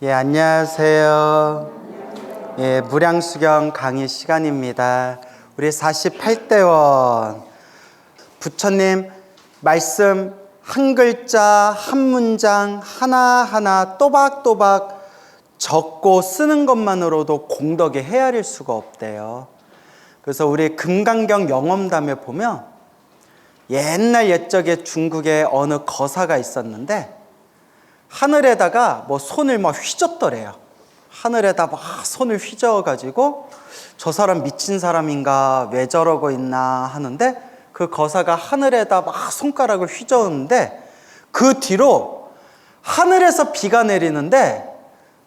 예, 안녕하세요. 예, 무량수경 강의 시간입니다. 우리 48대원 부처님 말씀 한 글자 한 문장 하나하나 또박또박 적고 쓰는 것만으로도 공덕이 헤아릴 수가 없대요. 그래서 우리 금강경 영엄담에 보면 옛날 옛적에 중국에 어느 거사가 있었는데 하늘에다가 손을 휘젓더래요. 하늘에다 손을 휘저어가지고 저 사람 미친 사람인가 왜 저러고 있나 하는데 그 거사가 하늘에다 손가락을 휘저었는데 그 뒤로 하늘에서 비가 내리는데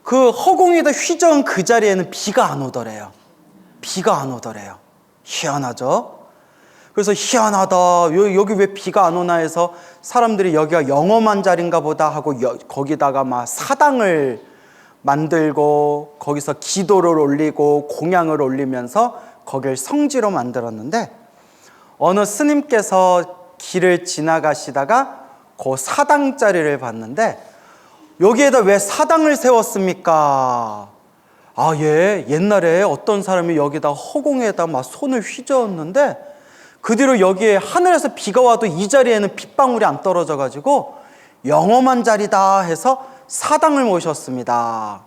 그 허공에다 휘저은 그 자리에는 비가 안 오더래요. 비가 안 오더래요. 희한하죠? 그래서 희한하다. 여기 왜 비가 안 오나 해서 사람들이 여기가 영험한 자리인가 보다 하고 거기다가 사당을 만들고 거기서 기도를 올리고 공양을 올리면서 거길 성지로 만들었는데 어느 스님께서 길을 지나가시다가 그 사당 자리를 봤는데 여기에다 왜 사당을 세웠습니까? 예, 옛날에 어떤 사람이 여기다 허공에다 손을 휘저었는데 그 뒤로 여기에 하늘에서 비가 와도 이 자리에는 빗방울이 안 떨어져 가지고 영험한 자리다 해서 사당을 모셨습니다.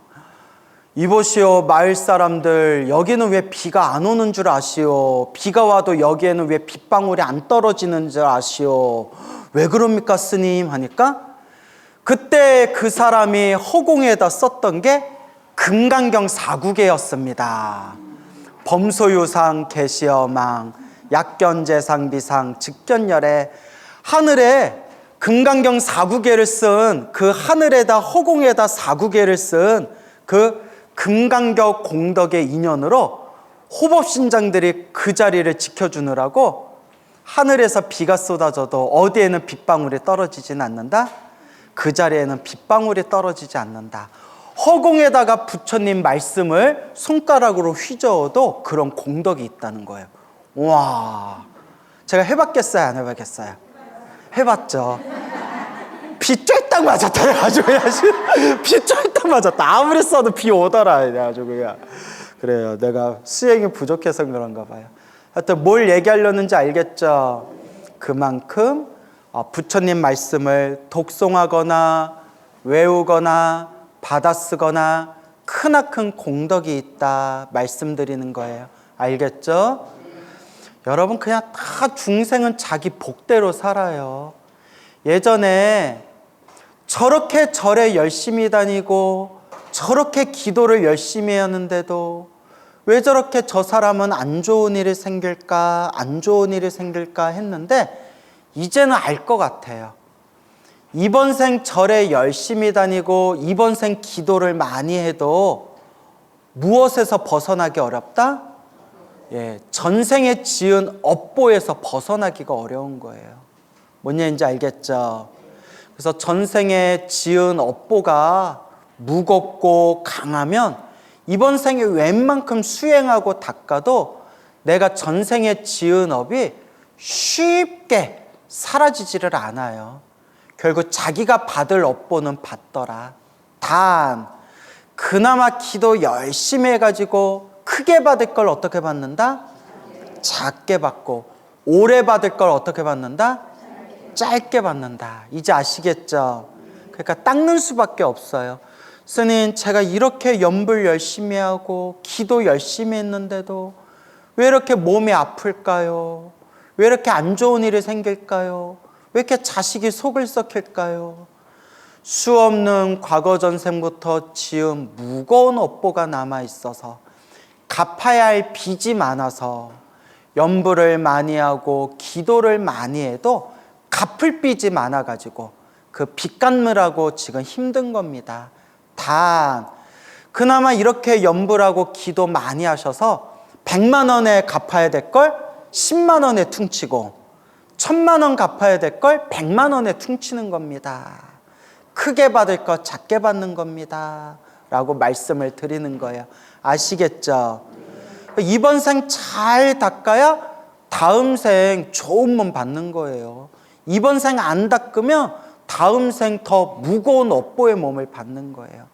이보시오 마을 사람들, 여기는 왜 비가 안 오는 줄 아시오? 비가 와도 여기에는 왜 빗방울이 안 떨어지는 줄 아시오? 왜 그럽니까 스님? 하니까 그때 그 사람이 허공에다 썼던 게 금강경 사국에였습니다. 범소유상 계시어망 약견재상비상 직견열에 하늘에 금강경 사구계를 쓴 그 하늘에다 허공에다 사구계를 쓴 그 금강경 공덕의 인연으로 호법신장들이 그 자리를 지켜주느라고 하늘에서 비가 쏟아져도 어디에는 빗방울이 떨어지진 않는다. 그 자리에는 빗방울이 떨어지지 않는다. 허공에다가 부처님 말씀을 손가락으로 휘저어도 그런 공덕이 있다는 거예요. 와, 제가 해봤겠어요? 안 해봤겠어요? 해봤죠. 비 쫄딱 맞았다. 아주 그냥 비 쫄딱 맞았다. 아무리 써도 비 오더라. 아주 그냥. 그래요. 내가 수행이 부족해서 그런가 봐요. 하여튼 뭘 얘기하려는지 알겠죠? 그만큼 부처님 말씀을 독송하거나 외우거나 받아쓰거나 크나큰 공덕이 있다 말씀드리는 거예요. 알겠죠? 여러분 그냥 다 중생은 자기 복대로 살아요. 예전에 저렇게 절에 열심히 다니고 저렇게 기도를 열심히 하는데도 왜 저렇게 저 사람은 안 좋은 일이 생길까 안 좋은 일이 생길까 했는데 이제는 알 것 같아요. 이번 생 절에 열심히 다니고 이번 생 기도를 많이 해도 무엇에서 벗어나기 어렵다? 예, 전생에 지은 업보에서 벗어나기가 어려운 거예요. 뭔 얘기인지 알겠죠? 그래서 전생에 지은 업보가 무겁고 강하면 이번 생에 웬만큼 수행하고 닦아도 내가 전생에 지은 업이 쉽게 사라지지를 않아요. 결국 자기가 받을 업보는 받더라. 단 그나마 기도 열심히 해가지고 크게 받을 걸 어떻게 받는다? 작게 받고 오래 받을 걸 어떻게 받는다? 짧게 받는다. 이제 아시겠죠? 그러니까 닦는 수밖에 없어요. 스님, 제가 이렇게 염불 열심히 하고 기도 열심히 했는데도 왜 이렇게 몸이 아플까요? 왜 이렇게 안 좋은 일이 생길까요? 왜 이렇게 자식이 속을 썩힐까요? 수 없는 과거 전생부터 지은 무거운 업보가 남아있어서 갚아야 할 빚이 많아서 염불을 많이 하고 기도를 많이 해도 갚을 빚이 많아가지고 그 빚 갚느라고 지금 힘든 겁니다. 단 그나마 이렇게 염불하고 기도 많이 하셔서 100만 원에 갚아야 될 걸 10만 원에 퉁치고 1000만 원 갚아야 될 걸 100만 원에 퉁치는 겁니다. 크게 받을 것 작게 받는 겁니다. 라고 말씀을 드리는 거예요. 아시겠죠? 이번 생 잘 닦아야 다음 생 좋은 몸 받는 거예요. 이번 생 안 닦으면 다음 생 더 무거운 업보의 몸을 받는 거예요.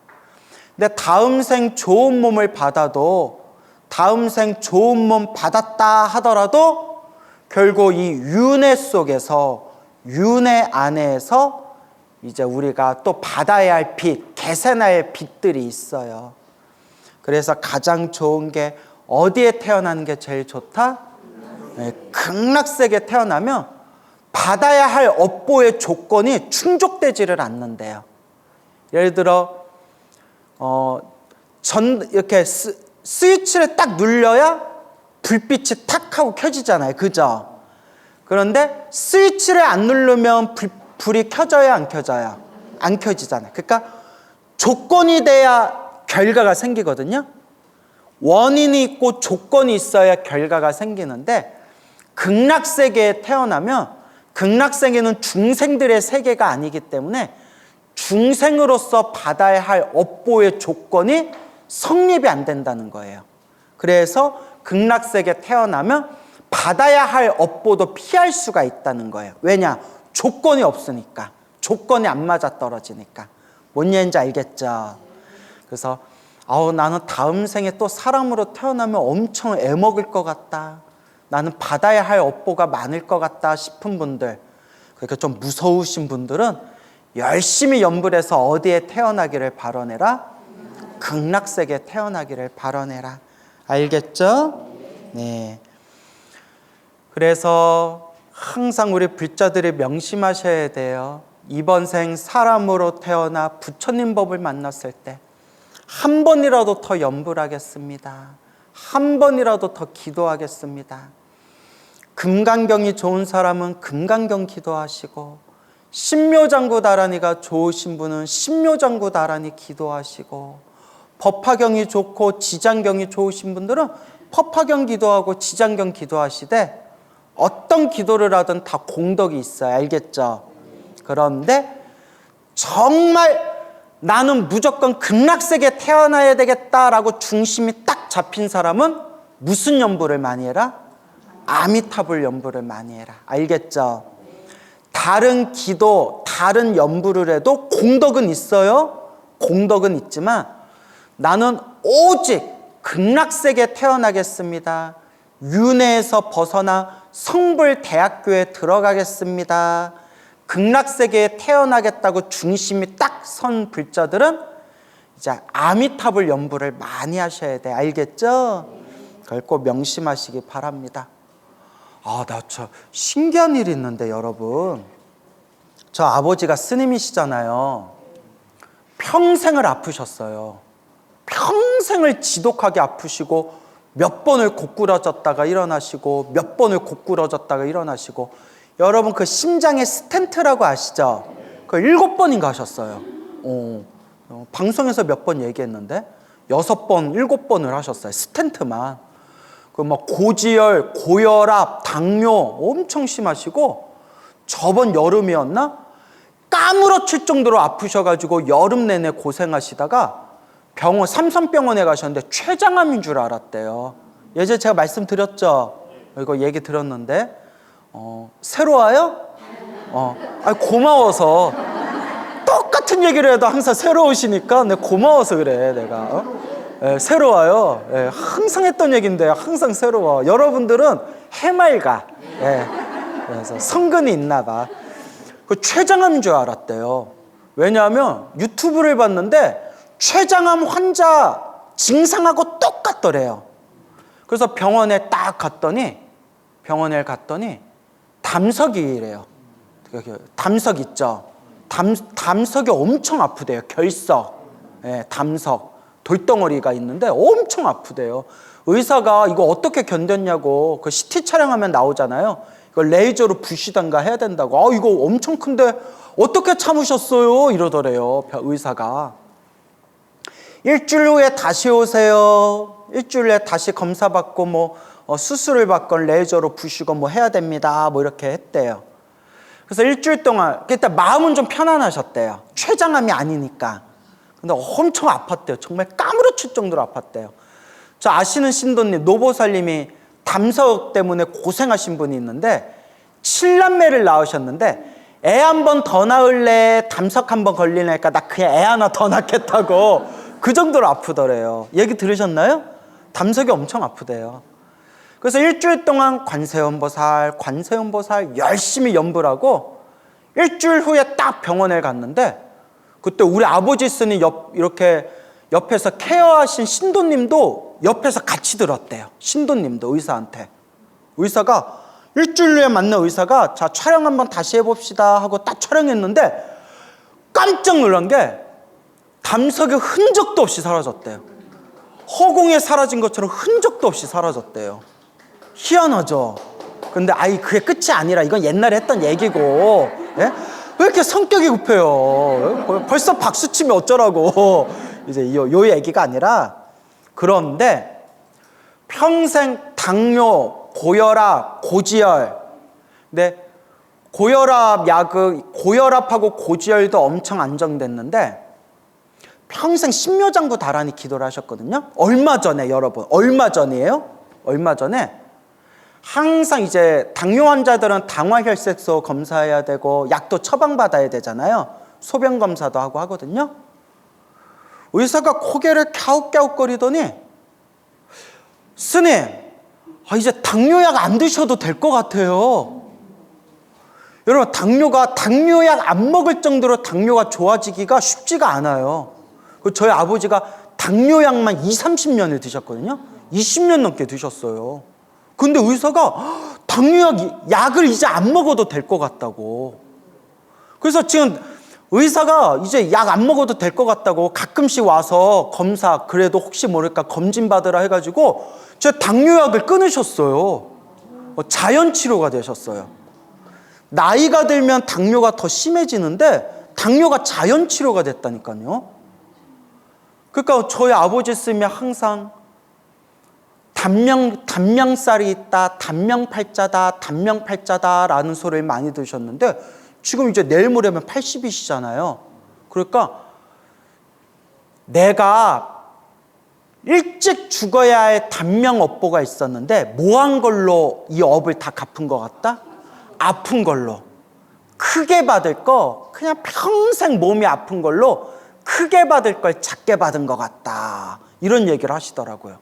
근데 다음 생 좋은 몸을 받아도, 다음 생 좋은 몸 받았다 하더라도 결국 이 윤회 속에서, 윤회 안에서 이제 우리가 또 받아야 할 빚, 계산해야 할 빚들이 있어요. 그래서 가장 좋은 게 어디에 태어나는 게 제일 좋다? 네, 극락세계에 태어나면 받아야 할 업보의 조건이 충족되지를 않는데요. 예를 들어 이렇게 스위치를 딱 눌러야 불빛이 탁 하고 켜지잖아요. 그죠? 그런데 스위치를 안 누르면 불이 켜져야 안 켜져요? 안 켜지잖아요. 그러니까 조건이 돼야 결과가 생기거든요. 원인이 있고 조건이 있어야 결과가 생기는데, 극락세계에 태어나면, 극락세계는 중생들의 세계가 아니기 때문에 중생으로서 받아야 할 업보의 조건이 성립이 안 된다는 거예요. 그래서 극락세계에 태어나면 받아야 할 업보도 피할 수가 있다는 거예요. 왜냐? 조건이 없으니까. 조건이 안 맞아떨어지니까. 뭔 얘기인지 알겠죠? 그래서 나는 다음 생에 또 사람으로 태어나면 엄청 애먹을 것 같다, 나는 받아야 할 업보가 많을 것 같다 싶은 분들, 그러니까 좀 무서우신 분들은 열심히 연불해서 어디에 태어나기를 바라내라? 극락세계에 태어나기를 바라내라. 알겠죠? 네. 그래서 항상 우리 불자들이 명심하셔야 돼요. 이번 생 사람으로 태어나 부처님 법을 만났을 때 한 번이라도 더 연불하겠습니다. 한 번이라도 더 기도하겠습니다. 금강경이 좋은 사람은 금강경 기도하시고, 신묘장구다라니가 좋으신 분은 신묘장구다라니 기도하시고, 법화경이 좋고 지장경이 좋으신 분들은 법화경 기도하고 지장경 기도하시되, 어떤 기도를 하든 다 공덕이 있어요. 알겠죠? 그런데 정말 나는 무조건 극락세계에 태어나야 되겠다라고 중심이 딱 잡힌 사람은 무슨 연불을 많이 해라? 아미타불 연불을 많이 해라. 알겠죠? 다른 기도, 다른 연불을 해도 공덕은 있어요. 공덕은 있지만 나는 오직 극락세계에 태어나겠습니다. 윤회에서 벗어나 성불대학교에 들어가겠습니다. 극락세계에 태어나겠다고 중심이 딱 선 불자들은 이제 아미타불 연불을 많이 하셔야 돼. 알겠죠? 그걸 꼭 명심하시기 바랍니다. 나 저 신기한 일이 있는데 여러분, 저 아버지가 스님이시잖아요. 평생을 아프셨어요. 평생을 지독하게 아프시고, 몇 번을 고꾸라졌다가 일어나시고, 몇 번을 고꾸라졌다가 일어나시고, 여러분 그 심장에 스텐트라고 아시죠? 그 7번인가 하셨어요. 방송에서 몇 번 얘기했는데 6번, 7번을 하셨어요. 스텐트만. 그 막 고지혈, 고혈압, 당뇨 엄청 심하시고, 저번 여름이었나? 까무러칠 정도로 아프셔가지고 여름 내내 고생하시다가 병원, 삼성병원에 가셨는데 췌장암인 줄 알았대요. 예전에 제가 말씀드렸죠? 이거 얘기 들었는데, 새로 와요? 고마워서. 똑같은 얘기를 해도 항상 새로우시니까 내가 고마워서 그래, 내가. 새로 와요. 항상 했던 얘기인데 항상 새로워. 여러분들은 해맑아. 그래서 성근이 있나 봐. 그 췌장암인 줄 알았대요. 왜냐하면 유튜브를 봤는데 췌장암 환자 증상하고 똑같더래요. 그래서 병원에 갔더니 담석이래요. 담석 있죠? 담석이 엄청 아프대요. 결석, 담석, 돌덩어리가 있는데 엄청 아프대요. 의사가 이거 어떻게 견뎠냐고, 그 CT 촬영하면 나오잖아요. 이거 레이저로 부시던가 해야 된다고. 이거 엄청 큰데 어떻게 참으셨어요? 이러더래요, 의사가. 일주일 후에 다시 오세요. 일주일 후에 다시 검사받고 수술을 받건 레이저로 부시고 해야 됩니다. 이렇게 했대요. 그래서 일주일 동안, 일단 마음은 좀 편안하셨대요. 췌장암이 아니니까. 근데 엄청 아팠대요. 정말 까무러칠 정도로 아팠대요. 저 아시는 신도님, 노보살님이 담석 때문에 고생하신 분이 있는데 7남매를 낳으셨는데, 애 한 번 더 낳을래? 담석 한 번 걸리니까 나 그냥 애 하나 더 낳겠다고 그 정도로 아프더래요. 얘기 들으셨나요? 담석이 엄청 아프대요. 그래서 일주일 동안 관세음보살 열심히 연불 하고 일주일 후에 딱 병원에 갔는데 그때 우리 아버지 스님 이렇게 옆에서 케어하신 신도님도 옆에서 같이 들었대요. 신도님도 의사한테. 의사가 일주일 후에 만난 의사가 자 촬영 한번 다시 해봅시다 하고 딱 촬영했는데 깜짝 놀란 게 담석의 흔적도 없이 사라졌대요. 허공에 사라진 것처럼 흔적도 없이 사라졌대요. 희한하죠? 근데 그게 끝이 아니라 이건 옛날에 했던 얘기고, 예? 왜 이렇게 성격이 급해요? 벌써 박수 치면 어쩌라고. 이제 요 얘기가 아니라, 그런데 평생 당뇨, 고혈압, 고지혈, 근데 고혈압하고 고지혈도 엄청 안정됐는데 평생 신묘장구 다라니 기도를 하셨거든요. 얼마 전에 여러분, 얼마 전이에요? 얼마 전에 항상 이제 당뇨 환자들은 당화혈색소 검사해야 되고 약도 처방받아야 되잖아요. 소변 검사도 하고 하거든요. 의사가 고개를 갸웃갸웃거리더니 스님, 이제 당뇨약 안 드셔도 될 것 같아요. 여러분, 당뇨약 안 먹을 정도로 당뇨가 좋아지기가 쉽지가 않아요. 저희 아버지가 당뇨약만 20-30년을 드셨거든요. 20년 넘게 드셨어요. 근데 의사가 약을 이제 안 먹어도 될 것 같다고. 그래서 지금 의사가 이제 약 안 먹어도 될 것 같다고 가끔씩 와서 검사, 그래도 혹시 모를까 검진 받으라 해가지고 제 당뇨약을 끊으셨어요. 자연치료가 되셨어요. 나이가 들면 당뇨가 더 심해지는데 당뇨가 자연치료가 됐다니까요. 그러니까 저희 아버지 스님이 항상 단명살이 있다, 단명팔자다라는 소리를 많이 들으셨는데 지금 이제 내일 모레면 80이시잖아요. 그러니까 내가 일찍 죽어야 할 단명업보가 있었는데 뭐 한 걸로 이 업을 다 갚은 것 같다? 아픈 걸로. 크게 받을 거 그냥 평생 몸이 아픈 걸로 크게 받을 걸 작게 받은 것 같다. 이런 얘기를 하시더라고요.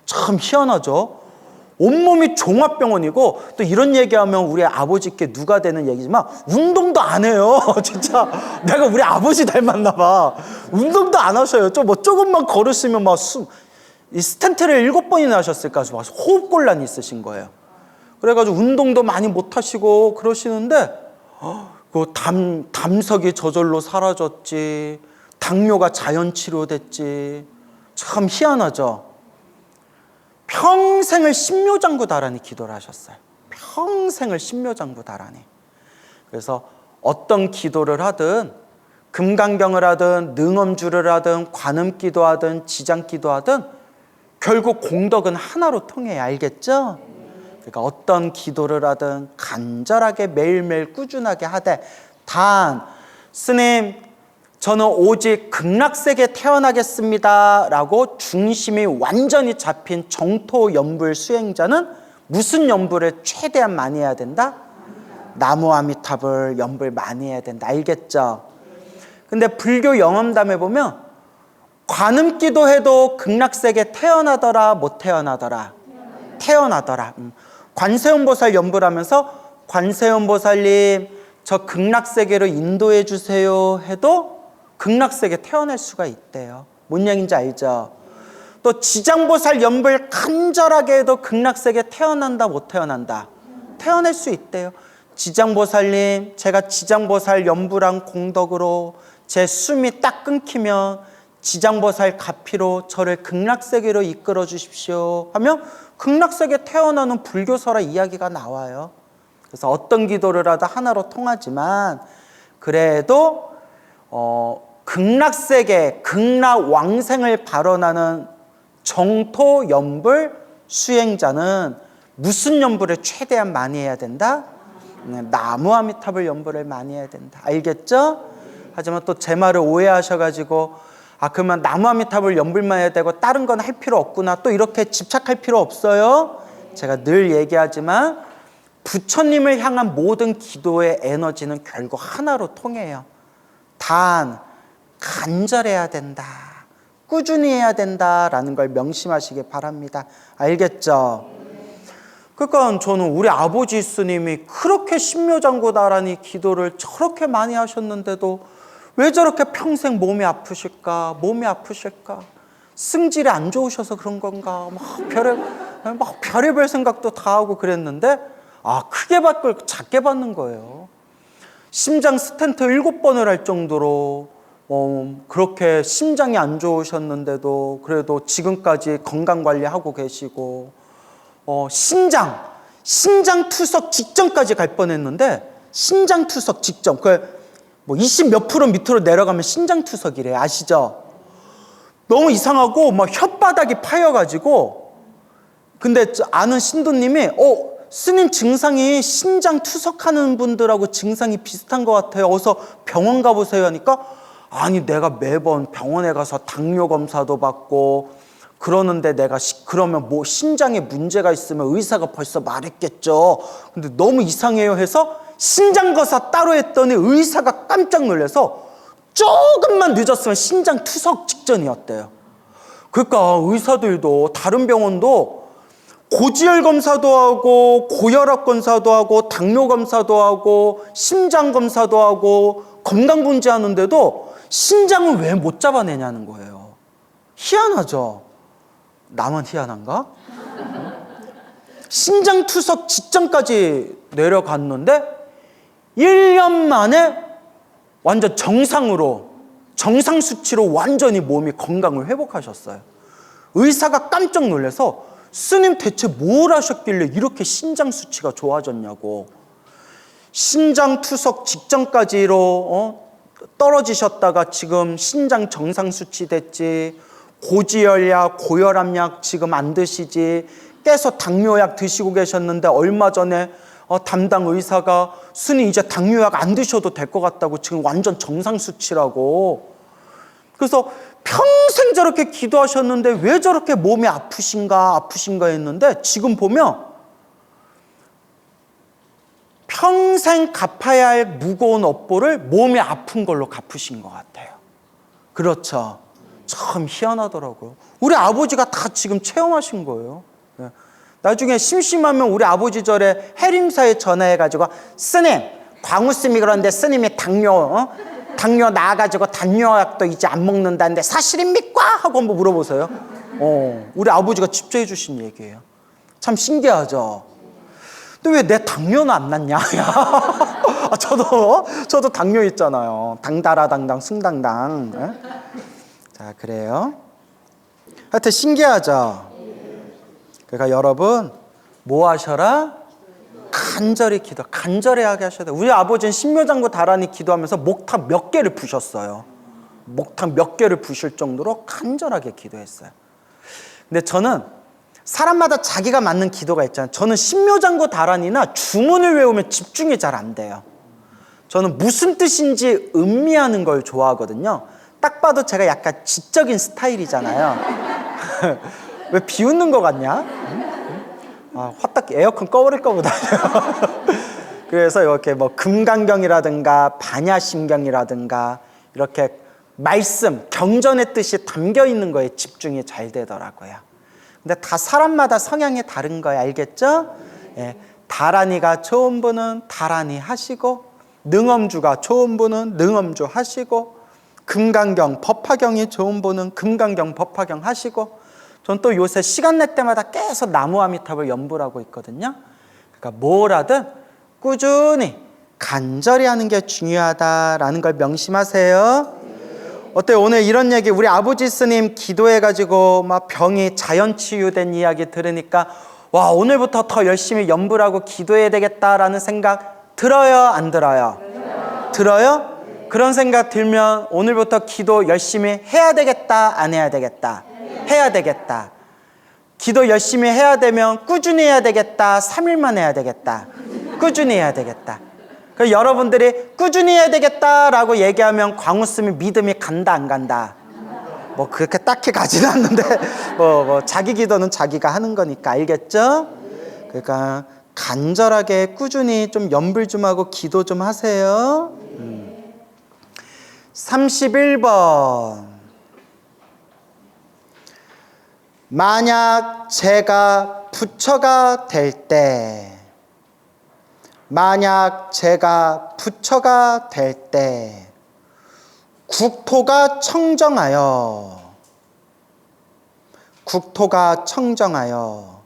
참 희한하죠? 온몸이 종합병원이고 또 이런 얘기하면 우리 아버지께 누가 되는 얘기지만 운동도 안 해요. 진짜 내가 우리 아버지 닮았나 봐. 운동도 안 하셔요. 조금만 걸으시면 이 스텐트를 7번이나 하셨을까 막 호흡곤란이 있으신 거예요. 그래가지고 운동도 많이 못 하시고 그러시는데 그 담석이 저절로 사라졌지, 당뇨가 자연치료됐지. 참 희한하죠? 평생을 신묘장구다라니 기도를 하셨어요. 평생을 신묘장구다라니. 그래서 어떤 기도를 하든 금강경을 하든 능엄주를 하든 관음기도 하든 지장기도 하든 결국 공덕은 하나로 통해야 알겠죠? 그러니까 어떤 기도를 하든 간절하게 매일매일 꾸준하게 하되 단 스님 저는 오직 극락세계에 태어나겠습니다 라고 중심이 완전히 잡힌 정토 연불 수행자는 무슨 연불을 최대한 많이 해야 된다? 나무 아미타불 연불 많이 해야 된다. 알겠죠? 근데 불교 영험담에 보면 관음기도 해도 극락세계에 태어나더라 못 태어나더라? 태어나더라. 관세음보살 연불하면서 관세음보살님 저 극락세계로 인도해 주세요 해도 극락세계 태어날 수가 있대요. 뭔 얘기인지 알죠? 또 지장보살 연불 간절하게 해도 극락세계 태어난다 못 태어난다? 태어날 수 있대요. 지장보살님 제가 지장보살 연불한 공덕으로 제 숨이 딱 끊기면 지장보살 가피로 저를 극락세계로 이끌어 주십시오 하면 극락세계 태어나는 불교설의 이야기가 나와요. 그래서 어떤 기도를 하다 하나로 통하지만 그래도 극락세계, 극락왕생을 발언하는 정토연불 수행자는 무슨 연불을 최대한 많이 해야 된다? 나무 아미타불 연불을 많이 해야 된다. 알겠죠? 하지만 또 제 말을 오해하셔가지고 그러면 나무 아미타불 연불만 해야 되고 다른 건 할 필요 없구나. 또 이렇게 집착할 필요 없어요. 제가 늘 얘기하지만 부처님을 향한 모든 기도의 에너지는 결국 하나로 통해요. 단 간절해야 된다. 꾸준히 해야 된다라는 걸 명심하시기 바랍니다. 알겠죠? 그러니까 저는 우리 아버지 스님이 그렇게 신묘장구다라니 기도를 저렇게 많이 하셨는데도 왜 저렇게 평생 몸이 아프실까? 몸이 아프실까? 승질이 안 좋으셔서 그런 건가? 막 별의별 생각도 다 하고 그랬는데 크게 받고 작게 받는 거예요. 심장 스텐트 7번을 할 정도로 그렇게 심장이 안 좋으셨는데도 그래도 지금까지 건강관리하고 계시고 신장 투석 직전까지 갈 뻔했는데 신장 투석 직전 20 몇 프로 밑으로 내려가면 신장 투석이래. 아시죠? 너무 이상하고 막 혓바닥이 파여가지고 근데 아는 신도님이 스님 증상이 신장 투석하는 분들하고 증상이 비슷한 것 같아요. 어서 병원 가보세요 하니까 아니 내가 매번 병원에 가서 당뇨 검사도 받고 그러는데 내가 그러면 뭐 신장에 문제가 있으면 의사가 벌써 말했겠죠. 근데 너무 이상해요 해서 신장 검사 따로 했더니 의사가 깜짝 놀라서 조금만 늦었으면 신장 투석 직전이었대요. 그러니까 의사들도 다른 병원도 고지혈 검사도 하고 고혈압 검사도 하고 당뇨 검사도 하고 심장 검사도 하고 건강 검진하는데도 신장을 왜 못 잡아내냐는 거예요. 희한하죠? 나만 희한한가? 신장 투석 직전까지 내려갔는데 1년 만에 완전 정상으로 정상 수치로 완전히 몸이 건강을 회복하셨어요. 의사가 깜짝 놀라서 스님 대체 뭘 하셨길래 이렇게 신장 수치가 좋아졌냐고. 신장 투석 직전까지로 떨어지셨다가 지금 신장 정상 수치 됐지. 고지혈약, 고혈압약 지금 안 드시지. 계속 당뇨약 드시고 계셨는데 얼마 전에 담당 의사가 스님 이제 당뇨약 안 드셔도 될 것 같다고 지금 완전 정상 수치라고. 그래서 평생 저렇게 기도하셨는데 왜 저렇게 몸이 아프신가 했는데 지금 보면 평생 갚아야 할 무거운 업보를 몸이 아픈 걸로 갚으신 것 같아요. 그렇죠. 참 희한하더라고요. 우리 아버지가 다 지금 체험하신 거예요. 나중에 심심하면 우리 아버지 절에 해림사에 전화해가지고 스님, 광우스님이 그러는데 스님이 당뇨 나아가지고 당뇨약도 이제 안 먹는다는데 사실입니까? 하고 한번 물어보세요. 우리 아버지가 직접 해주신 얘기예요. 참 신기하죠? 근데 왜 내 당뇨는 안 났냐? 저도 당뇨 있잖아요. 당다라당당 승당당. 자, 그래요. 하여튼 신기하죠? 그러니까 여러분 뭐 하셔라? 간절하게 하셔야 돼요. 우리 아버지는 신묘장구 다란이 기도하면서 목탁 몇 개를 부셨어요. 목탁 몇 개를 부실 정도로 간절하게 기도했어요. 근데 저는 사람마다 자기가 맞는 기도가 있잖아요. 저는 신묘장구 다란이나 주문을 외우면 집중이 잘 안 돼요. 저는 무슨 뜻인지 음미하는 걸 좋아하거든요. 딱 봐도 제가 약간 지적인 스타일이잖아요. 왜 비웃는 것 같냐? 화딱 에어컨 꺼버릴 거보다. 그래서 이렇게 뭐 금강경이라든가 반야심경이라든가 이렇게 말씀, 경전의 뜻이 담겨 있는 거에 집중이 잘 되더라고요. 근데 다 사람마다 성향이 다른 거예요. 알겠죠? 예, 다란이가 좋은 분은 다란이 하시고 능엄주가 좋은 분은 능엄주 하시고 금강경, 법화경이 좋은 분은 금강경, 법화경 하시고 전 또 요새 시간 낼 때마다 계속 나무아미탑을 연불 하고 있거든요. 그러니까 뭘 하든 꾸준히 간절히 하는 게 중요하다라는 걸 명심하세요. 어때요? 오늘 이런 얘기 우리 아버지 스님 기도해가지고 막 병이 자연치유된 이야기 들으니까 와 오늘부터 더 열심히 연불하고 기도해야 되겠다라는 생각 들어요? 안 들어요? 들어요? 그런 생각 들면 오늘부터 기도 열심히 해야 되겠다? 안 해야 되겠다? 해야 되겠다. 기도 열심히 해야 되면 꾸준히 해야 되겠다. 3일만 해야 되겠다. 꾸준히 해야 되겠다. 그래서 여러분들이 꾸준히 해야 되겠다라고 얘기하면 광우스님 믿음이 간다 안 간다? 뭐 그렇게 딱히 가지는 않는데 뭐 자기 기도는 자기가 하는 거니까 알겠죠? 그러니까 간절하게 꾸준히 좀 연불 좀 하고 기도 좀 하세요. 31번 만약 제가 부처가 될 때, 만약 제가 부처가 될 때, 국토가 청정하여, 국토가 청정하여,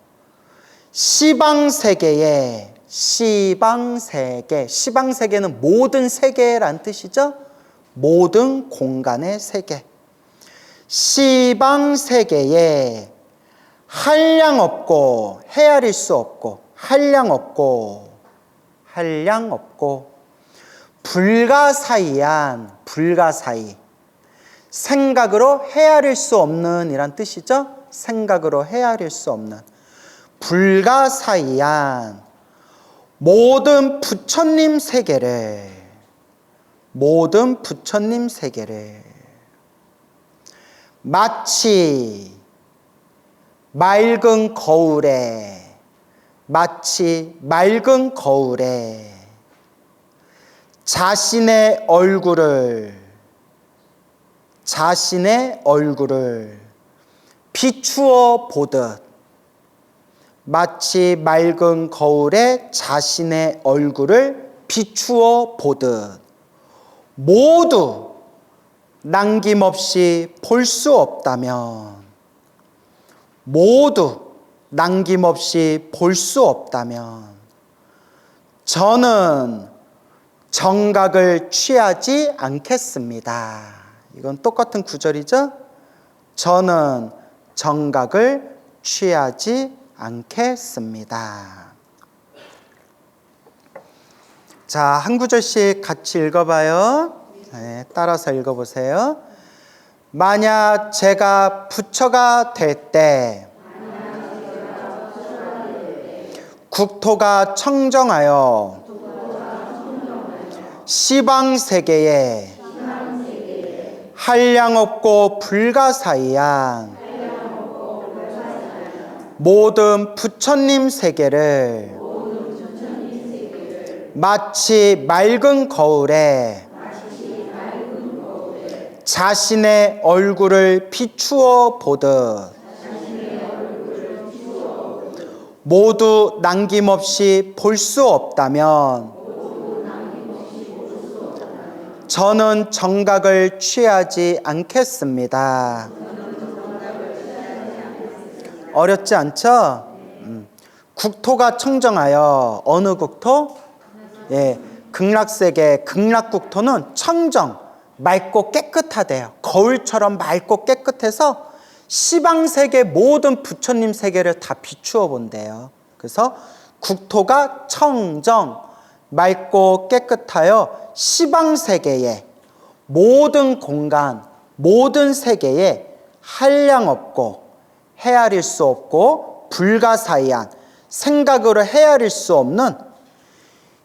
시방세계에, 시방세계, 시방세계는 모든 세계란 뜻이죠? 모든 공간의 세계. 시방세계에 한량 없고 헤아릴 수 없고 한량 없고 한량 없고 불가사의한 불가사의 생각으로 헤아릴 수 없는 이란 뜻이죠. 생각으로 헤아릴 수 없는 불가사의한 모든 부처님 세계를 모든 부처님 세계를 마치 맑은 거울에 마치 맑은 거울에 자신의 얼굴을 비추어 보듯 마치 맑은 거울에 자신의 얼굴을 비추어 보듯 모두 남김없이 볼 수 없다면 모두 남김없이 볼 수 없다면 저는 정각을 취하지 않겠습니다. 이건 똑같은 구절이죠? 저는 정각을 취하지 않겠습니다. 자, 한 구절씩 같이 읽어봐요. 네, 따라서 읽어보세요. 만약 제가 부처가 될 때 국토가 청정하여 시방세계에 한량없고 불가사의한 모든 부처님 세계를 마치 맑은 거울에 자신의 얼굴을 비추어 보듯 모두 남김없이 볼 수 없다면 저는 정각을 취하지 않겠습니다. 어렵지 않죠? 국토가 청정하여 어느 국토? 예, 극락세계 극락국토는 청정, 맑고 깨끗하대요. 거울처럼 맑고 깨끗해서 시방세계 모든 부처님 세계를 다 비추어 본대요. 그래서 국토가 청정, 맑고 깨끗하여 시방세계에 모든 공간, 모든 세계에 한량 없고 헤아릴 수 없고 불가사의한 생각으로 헤아릴 수 없는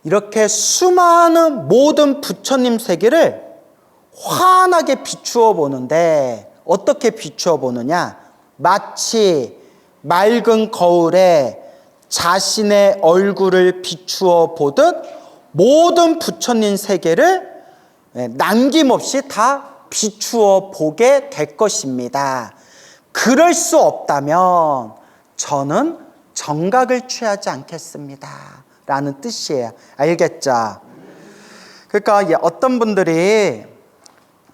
이렇게 수많은 모든 부처님 세계를 환하게 비추어 보는데 어떻게 비추어 보느냐? 마치 맑은 거울에 자신의 얼굴을 비추어 보듯 모든 부처님 세계를 남김없이 다 비추어 보게 될 것입니다. 그럴 수 없다면 저는 정각을 취하지 않겠습니다. 라는 뜻이에요. 알겠죠? 그러니까 어떤 분들이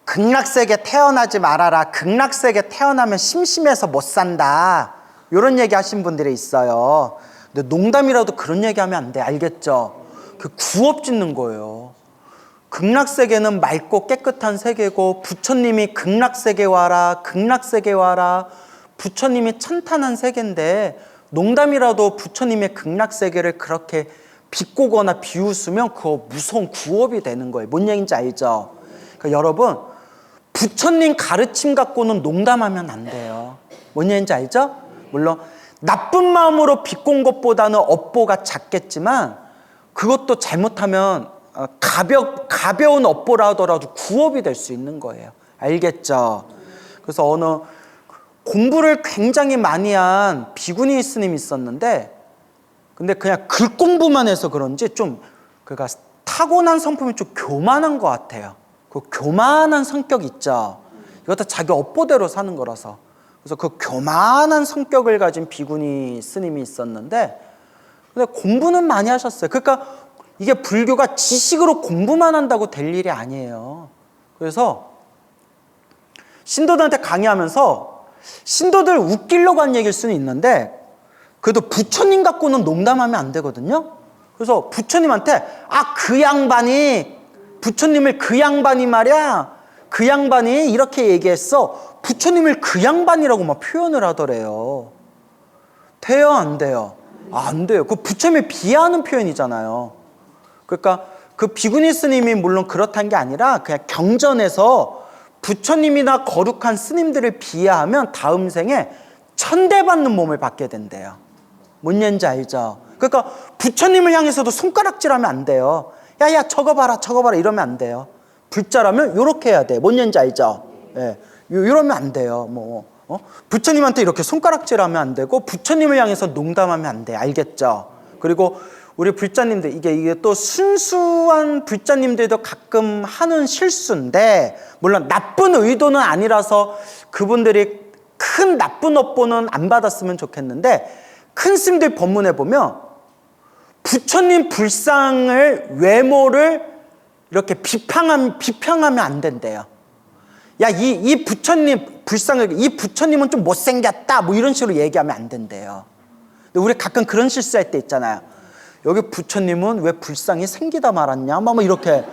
극락세계 태어나지 말아라. 극락세계 태어나면 심심해서 못 산다. 이런 얘기 하신 분들이 있어요. 근데 농담이라도 그런 얘기 하면 안 돼. 알겠죠? 그 구업 짓는 거예요. 극락세계는 맑고 깨끗한 세계고 부처님이 극락세계 와라. 극락세계 와라. 부처님이 찬탄한 세계인데 농담이라도 부처님의 극락세계를 그렇게 비꼬거나 비웃으면 그거 무서운 구업이 되는 거예요. 뭔 얘기인지 알죠? 그러니까 여러분 부처님 가르침 갖고는 농담하면 안 돼요. 뭔 얘기인지 알죠? 물론 나쁜 마음으로 비꼰 것보다는 업보가 작겠지만 그것도 잘못하면 가벼운 업보라 하더라도 구업이 될 수 있는 거예요. 알겠죠? 그래서 어느 공부를 굉장히 많이 한 비구니 스님이 있었는데 근데 그냥 글 공부만 해서 그런지 좀 그가 타고난 성품이 좀 교만한 것 같아요. 그 교만한 성격 있죠. 이것도 자기 업보대로 사는 거라서. 그래서 그 교만한 성격을 가진 비구니 스님이 있었는데, 근데 공부는 많이 하셨어요. 그러니까 이게 불교가 지식으로 공부만 한다고 될 일이 아니에요. 그래서 신도들한테 강의하면서 신도들 웃기려고 한 얘기일 수는 있는데, 그래도 부처님 갖고는 농담하면 안 되거든요. 그래서 부처님한테 그 양반이, 부처님을 그 양반이 말이야, 그 양반이 이렇게 얘기했어. 부처님을 그 양반이라고 막 표현을 하더래요. 돼요, 안 돼요? 안 돼요. 그 부처님을 비하하는 표현이잖아요. 그러니까 그 비구니 스님이 물론 그렇다는 게 아니라 그냥 경전에서 부처님이나 거룩한 스님들을 비하하면 다음 생에 천대받는 몸을 받게 된대요. 뭔 얘기인지 알죠? 그러니까 부처님을 향해서도 손가락질하면 안 돼요. 야야 저거 봐라 저거 봐라 이러면 안 돼요. 불자라면 이렇게 해야 돼. 뭔 얘기인지 알죠? 예, 이러면 안 돼요. 부처님한테 이렇게 손가락질하면 안 되고 부처님을 향해서 농담하면 안 돼. 알겠죠? 그리고 우리 불자님들, 이게 또 순수한 불자님들도 가끔 하는 실수인데, 물론 나쁜 의도는 아니라서 그분들이 큰 나쁜 업보는 안 받았으면 좋겠는데, 큰 스님들 법문에 보면 부처님 불상을, 외모를 이렇게 비평하면 안 된대요. 야, 이 부처님 불상을, 이 부처님은 좀 못생겼다, 뭐 이런 식으로 얘기하면 안 된대요. 근데 우리 가끔 그런 실수할 때 있잖아요. 여기 부처님은 왜 불상이 생기다 말았냐? 뭐 이렇게,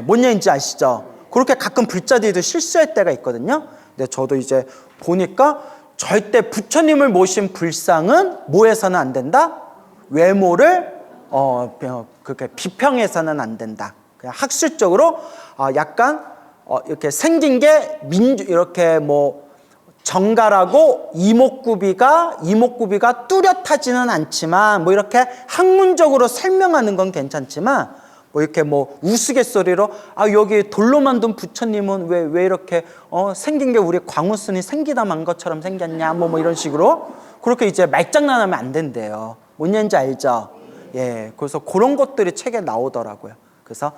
뭔 얘기인지 아시죠? 그렇게 가끔 불자들도 실수할 때가 있거든요. 근데 저도 이제 보니까 절대 부처님을 모신 불상은 뭐 해서는 안 된다? 외모를, 그렇게 비평해서는 안 된다. 그냥 학술적으로, 약간, 이렇게 생긴 게 이렇게 정갈하고 이목구비가 뚜렷하지는 않지만, 이렇게 학문적으로 설명하는 건 괜찮지만, 이렇게 우스갯소리로 여기 돌로 만든 부처님은 왜 이렇게 생긴 게 우리 광우스니 생기다 만 것처럼 생겼냐 뭐 이런 식으로 그렇게 이제 말장난하면 안 된대요. 뭔 얘기인지 알죠? 예, 그래서 그런 것들이 책에 나오더라고요. 그래서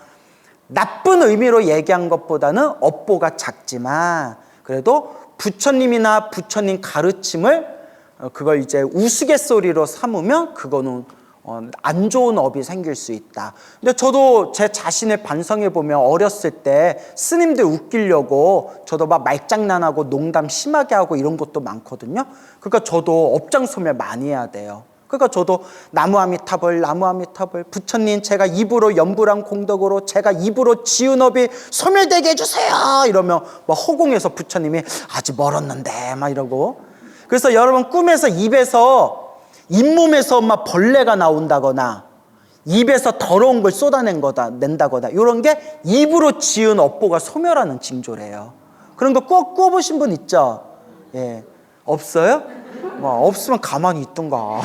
나쁜 의미로 얘기한 것보다는 업보가 작지만 그래도 부처님이나 부처님 가르침을 그걸 이제 우스갯소리로 삼으면 그거는 안 좋은 업이 생길 수 있다. 근데 저도 제 자신을 반성해 보면 어렸을 때 스님들 웃기려고 저도 막 말장난하고 농담 심하게 하고 이런 것도 많거든요. 그러니까 저도 업장소멸 많이 해야 돼요. 그러니까 저도 나무아미타불 부처님 제가 입으로 연불한 공덕으로 제가 입으로 지은 업이 소멸되게 해주세요 이러면 막 허공에서 부처님이 아직 멀었는데 막 이러고. 그래서 여러분 꿈에서 잇몸에서 막 벌레가 나온다거나 입에서 더러운 걸 낸다거나 이런 게 입으로 지은 업보가 소멸하는 징조래요. 그런 거 꼭 꾸어보신 분 있죠? 예, 없어요? 없으면 가만히 있던가.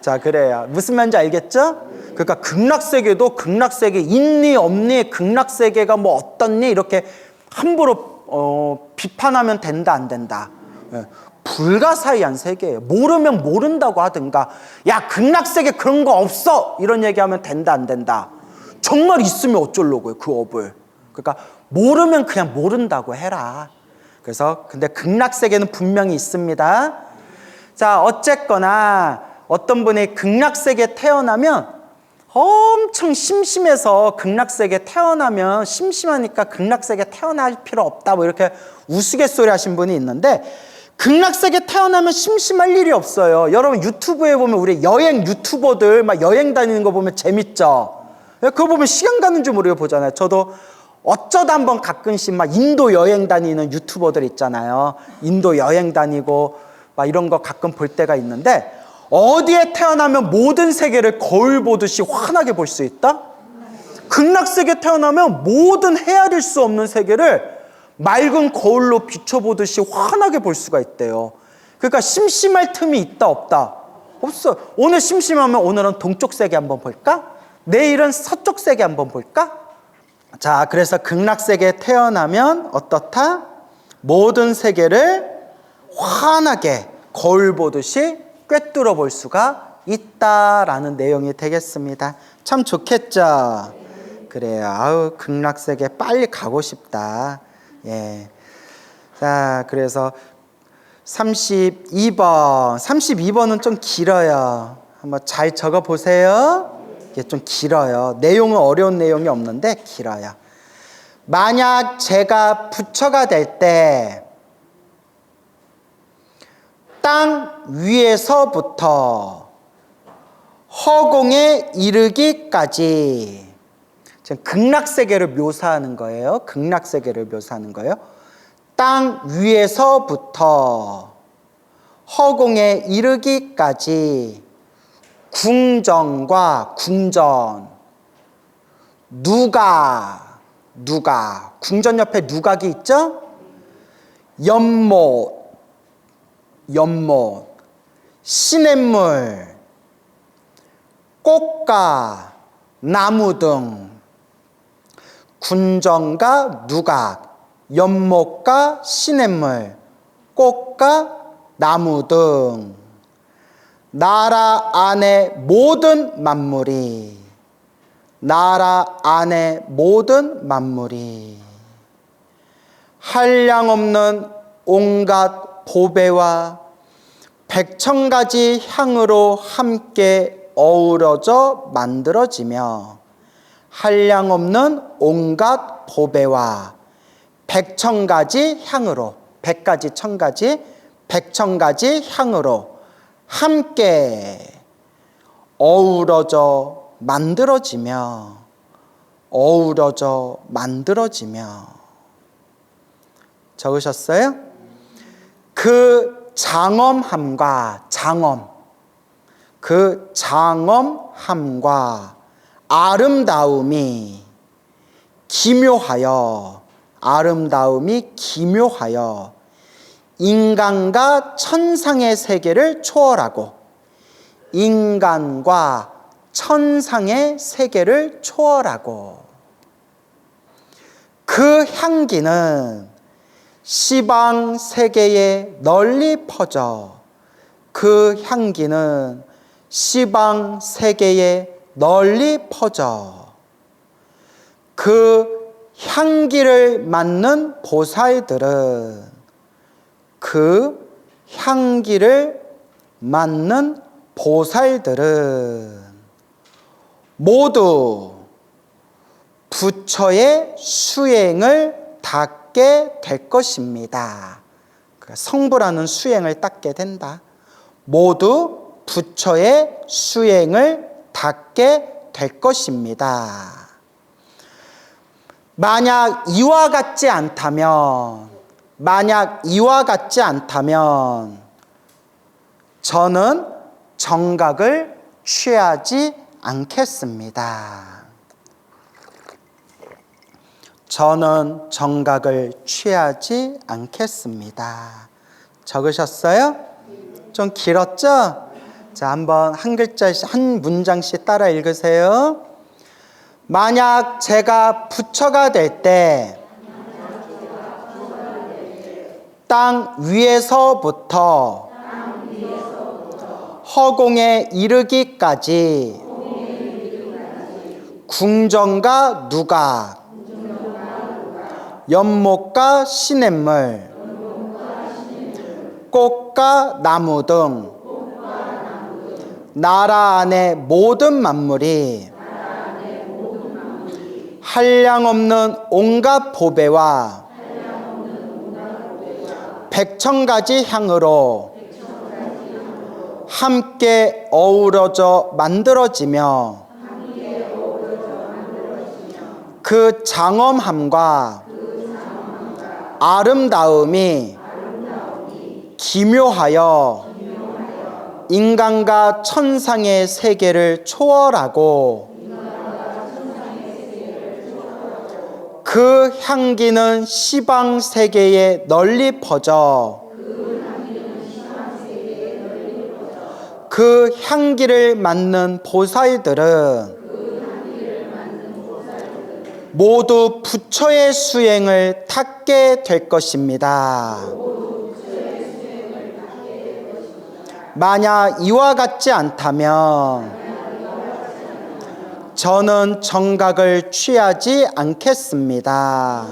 자, 그래요. 무슨 말인지 알겠죠? 그러니까 극락세계도 극락세계 있니 없니, 극락세계가 어떻니 이렇게 함부로 비판하면 된다 안 된다. 예. 불가사의한 세계예요. 모르면 모른다고 하든가, 야 극락세계 그런 거 없어 이런 얘기하면 된다 안 된다. 정말 있으면 어쩌려고요 그 업을. 그러니까 모르면 그냥 모른다고 해라. 그래서 근데 극락세계는 분명히 있습니다. 자, 어쨌거나 어떤 분이 극락세계에 태어나면 엄청 심심해서 극락세계에 태어나면 심심하니까 극락세계에 태어날 필요 없다 이렇게 우스갯소리 하신 분이 있는데, 극락세계 태어나면 심심할 일이 없어요. 여러분 유튜브에 보면 우리 여행 유튜버들 막 여행 다니는 거 보면 재밌죠? 그거 보면 시간 가는 줄 모르게 보잖아요. 저도 어쩌다 한번 가끔씩 막 인도 여행 다니는 유튜버들 있잖아요. 인도 여행 다니고 막 이런 거 가끔 볼 때가 있는데, 어디에 태어나면 모든 세계를 거울 보듯이 환하게 볼 수 있다? 극락세계 태어나면 모든 헤아릴 수 없는 세계를 맑은 거울로 비춰보듯이 환하게 볼 수가 있대요. 그러니까 심심할 틈이 있다 없다? 없어. 오늘 심심하면 오늘은 동쪽 세계 한번 볼까? 내일은 서쪽 세계 한번 볼까? 자, 그래서 극락세계에 태어나면 어떻다? 모든 세계를 환하게 거울 보듯이 꿰뚫어 볼 수가 있다라는 내용이 되겠습니다. 참 좋겠죠? 그래요. 극락세계 빨리 가고 싶다. 예. 자, 그래서 32번은 좀 길어요. 한번 잘 적어 보세요. 이게 좀 길어요. 내용은 어려운 내용이 없는데 길어요. 만약 제가 부처가 될 때 땅 위에서부터 허공에 이르기까지, 지금 극락세계를 묘사하는 거예요. 극락세계를 묘사하는 거예요. 땅 위에서부터 허공에 이르기까지 궁전과 궁전, 누각, 궁전 옆에 누각이 있죠? 연못, 시냇물, 꽃가, 나무 등, 궁전과 누각, 연못과 시냇물, 꽃과 나무 등 나라 안의 모든 만물이, 한량없는 온갖 보배와 백천가지 향으로 함께 어우러져 만들어지며, 한량없는 온갖 보배와 백천가지 향으로, 백가지 천가지 백천가지 향으로 함께 어우러져 만들어지며, 적으셨어요? 그 장엄함과 아름다움이 기묘하여 인간과 천상의 세계를 초월하고, 그 향기는 시방 세계에 널리 퍼져, 그 향기를 맡는 보살들은 모두 부처의 수행을 닦게 될 것입니다. 성부라는 수행을 닦게 된다. 모두 부처의 수행을 닦게 될 것입니다. 만약 이와 같지 않다면 저는 정각을 취하지 않겠습니다. 적으셨어요? 좀 길었죠? 자, 한번 한 글자씩, 한 문장씩 따라 읽으세요. 만약 제가 부처가 될 때 땅 위에서부터 허공에 이르기까지 궁전과 누각, 연못과 시냇물, 꽃과 나무 등 나라 안의 모든 만물이 한량없는 온갖 보배와 백천가지 향으로 함께 어우러져 만들어지며, 그 장엄함과 아름다움이 기묘하여 인간과 천상의 세계를 초월하고, 그 향기는 시방 세계에 널리 퍼져 그 향기를 맡는 보살들은 모두 부처의 수행을 닦게 될 것입니다. 만약 이와 같지 않다면 저는 정각을 취하지 않겠습니다.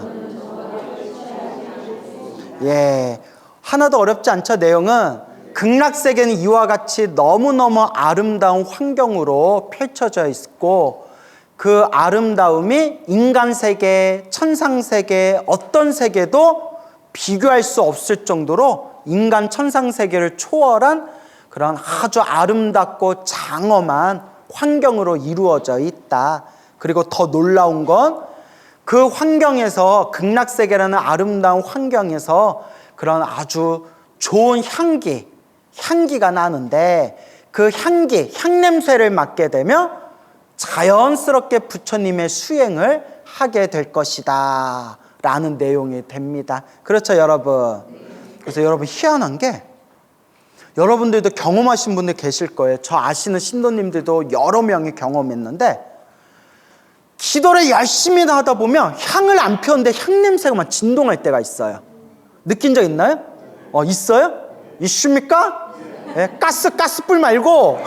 예. 하나도 어렵지 않죠? 내용은 극락세계는 이와 같이 너무너무 아름다운 환경으로 펼쳐져 있고 그 아름다움이 인간 세계, 천상 세계, 어떤 세계도 비교할 수 없을 정도로 인간 천상 세계를 초월한 그런 아주 아름답고 장엄한 환경으로 이루어져 있다. 그리고 더 놀라운 건 그 환경에서 극락세계라는 아름다운 환경에서 그런 아주 좋은 향기가 나는데 그 향냄새를 맡게 되면 자연스럽게 부처님의 수행을 하게 될 것이다 라는 내용이 됩니다. 그렇죠, 여러분? 그래서 여러분, 희한한 게 여러분들도 경험하신 분들 계실 거예요. 저 아시는 신도님들도 여러 명이 경험했는데 기도를 열심히 하다 보면 향을 안 피웠는데 향냄새가 막 진동할 때가 있어요. 느낀 적 있나요? 있어요? 있습니까? 네, 가스불 말고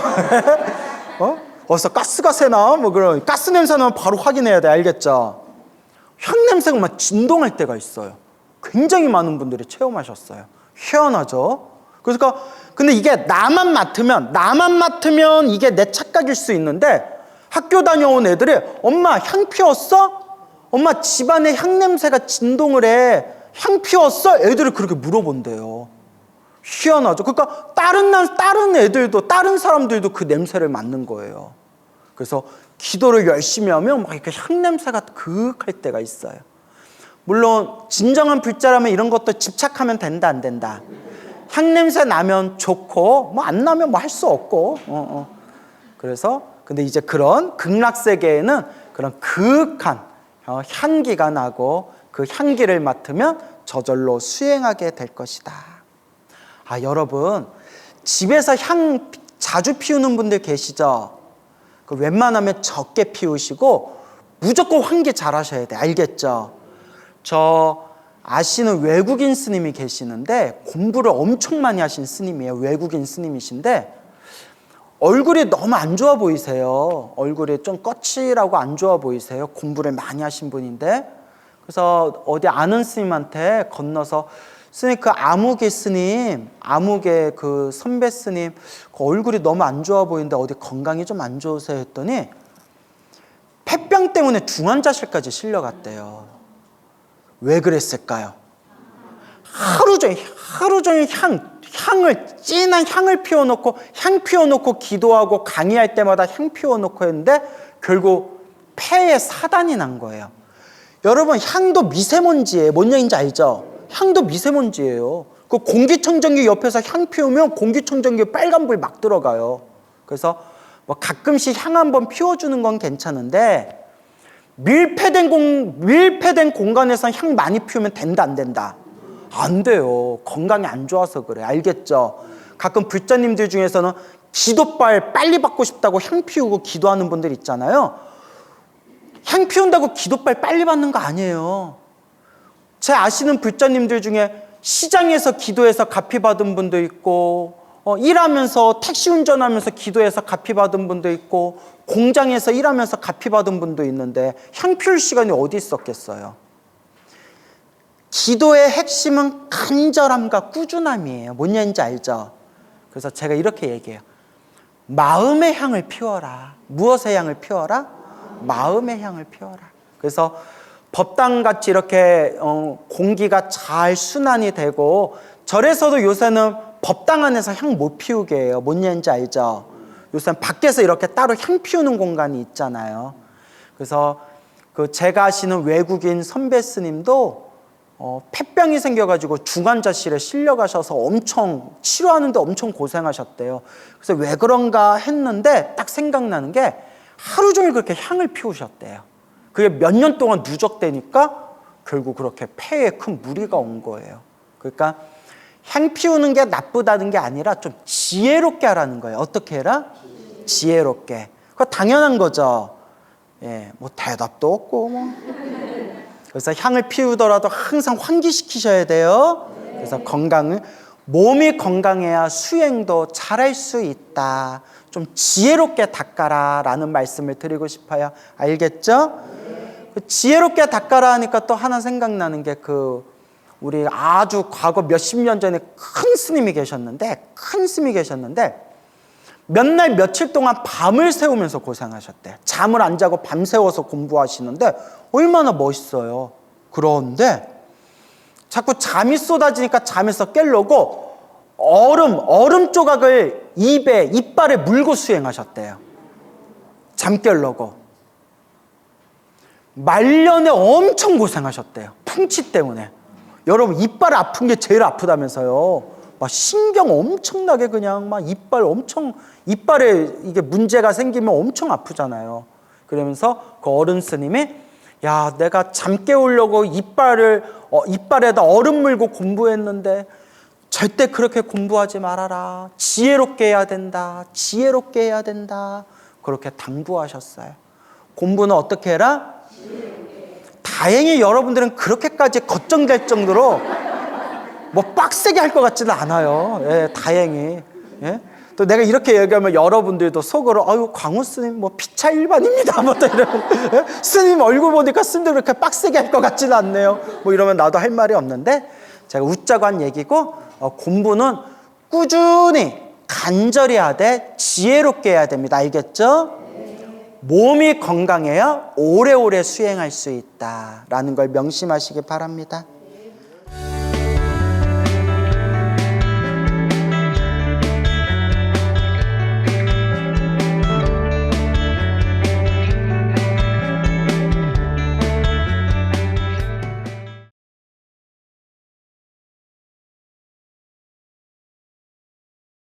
어디서 가스가 새나? 뭐 그런 가스 냄새 나면 바로 확인해야 돼. 알겠죠? 향 냄새가 막 진동할 때가 있어요. 굉장히 많은 분들이 체험하셨어요. 희한하죠? 그러니까 근데 이게 나만 맡으면 이게 내 착각일 수 있는데 학교 다녀온 애들이 엄마 향 피웠어? 엄마 집안에 향 냄새가 진동을 해. 향 피웠어? 애들이 그렇게 물어본대요. 희한하죠? 그러니까 다른 애들도 다른 사람들도 그 냄새를 맡는 거예요. 그래서 기도를 열심히 하면 막 이렇게 향 냄새가 그윽할 때가 있어요. 물론 진정한 불자라면 이런 것도 집착하면 된다 안 된다. 향 냄새 나면 좋고 뭐 안 나면 뭐 할 수 없고. 그래서 근데 이제 그런 극락세계에는 그런 그윽한 향기가 나고 그 향기를 맡으면 저절로 수행하게 될 것이다. 여러분, 집에서 향 자주 피우는 분들 계시죠? 그 웬만하면 적게 피우시고 무조건 환기 잘 하셔야 돼. 알겠죠? 저 아시는 외국인 스님이 계시는데 공부를 엄청 많이 하신 스님이에요. 외국인 스님이신데 얼굴이 너무 안 좋아 보이세요. 얼굴이 좀 거칠하고 안 좋아 보이세요. 공부를 많이 하신 분인데 그래서 어디 아는 스님한테 건너서 스님 그 아무개 그 선배 스님 그 얼굴이 너무 안 좋아 보이는데 어디 건강이 좀 안 좋으세요 했더니 폐병 때문에 중환자실까지 실려갔대요. 왜 그랬을까요? 하루 종일 진한 향을 피워놓고 기도하고 강의할 때마다 향 피워놓고 했는데 결국 폐에 사단이 난 거예요. 여러분, 향도 미세먼지예요. 뭔 얘기인지 알죠? 향도 미세먼지예요. 그 공기청정기 옆에서 향 피우면 공기청정기에 빨간불 막 들어가요. 그래서 뭐 가끔씩 향 한번 피워주는 건 괜찮은데 밀폐된 공간에서 향 많이 피우면 된다 안 된다? 안 돼요. 건강이 안 좋아서 그래. 알겠죠? 가끔 불자님들 중에서는 기도빨 빨리 받고 싶다고 향 피우고 기도하는 분들 있잖아요. 향 피운다고 기도빨 빨리 받는 거 아니에요. 제 아시는 불자님들 중에 시장에서 기도해서 갚이 받은 분도 있고 일하면서 택시 운전하면서 기도해서 갚이 받은 분도 있고 공장에서 일하면서 갚이 받은 분도 있는데 향 피울 시간이 어디 있었겠어요? 기도의 핵심은 간절함과 꾸준함이에요. 뭔 얘기인지 알죠? 그래서 제가 이렇게 얘기해요. 마음의 향을 피워라. 무엇의 향을 피워라? 마음의 향을 피워라. 그래서 법당같이 이렇게 공기가 잘 순환이 되고 절에서도 요새는 법당 안에서 향 못 피우게 해요. 뭔 얘기인지 알죠? 요새는 밖에서 이렇게 따로 향 피우는 공간이 있잖아요. 그래서 그 제가 아시는 외국인 선배 스님도 폐병이 생겨가지고 중환자실에 실려가셔서 엄청 치료하는데 엄청 고생하셨대요. 그래서 왜 그런가 했는데 딱 생각나는 게 하루 종일 그렇게 향을 피우셨대요. 그게 몇 년 동안 누적되니까 결국 그렇게 폐에 큰 무리가 온 거예요. 그러니까 향 피우는 게 나쁘다는 게 아니라 좀 지혜롭게 하라는 거예요. 어떻게 해라? 지혜롭게. 그거 당연한 거죠. 예, 뭐 대답도 없고 뭐. 그래서 향을 피우더라도 항상 환기시키셔야 돼요. 그래서 몸이 건강해야 수행도 잘할 수 있다. 좀 지혜롭게 닦아라 라는 말씀을 드리고 싶어요. 알겠죠? 지혜롭게 닦아라 하니까 또 하나 생각나는 게 우리 아주 과거 몇십 년 전에 큰 스님이 계셨는데 몇 날 며칠 동안 밤을 새우면서 고생하셨대. 잠을 안 자고 밤 새워서 공부하시는데 얼마나 멋있어요. 그런데 자꾸 잠이 쏟아지니까 잠에서 깨려고 얼음 조각을 이빨에 물고 수행하셨대요. 잠 깨려고. 말년에 엄청 고생하셨대요. 풍치 때문에. 여러분, 이빨 아픈 게 제일 아프다면서요. 막 신경 엄청나게 그냥 막 이빨에 이게 문제가 생기면 엄청 아프잖아요. 그러면서 그 어른 스님이, 야, 내가 잠 깨우려고 이빨에다 얼음 물고 공부했는데 절대 그렇게 공부하지 말아라. 지혜롭게 해야 된다. 지혜롭게 해야 된다. 그렇게 당부하셨어요. 공부는 어떻게 해라? 다행히 여러분들은 그렇게까지 걱정될 정도로 뭐 빡세게 할 것 같지는 않아요. 예, 다행히. 예? 또 내가 이렇게 얘기하면 여러분들도 속으로 아유, 광우 스님 뭐 피차 일반입니다. 뭐 또 이런. 예? 스님 얼굴 보니까 스님도 그렇게 빡세게 할 것 같지는 않네요. 뭐 이러면 나도 할 말이 없는데 제가 웃자고 한 얘기고 공부는 꾸준히 간절히 하되 지혜롭게 해야 됩니다. 알겠죠? 몸이 건강해야 오래오래 수행할 수 있다라는 걸 명심하시기 바랍니다.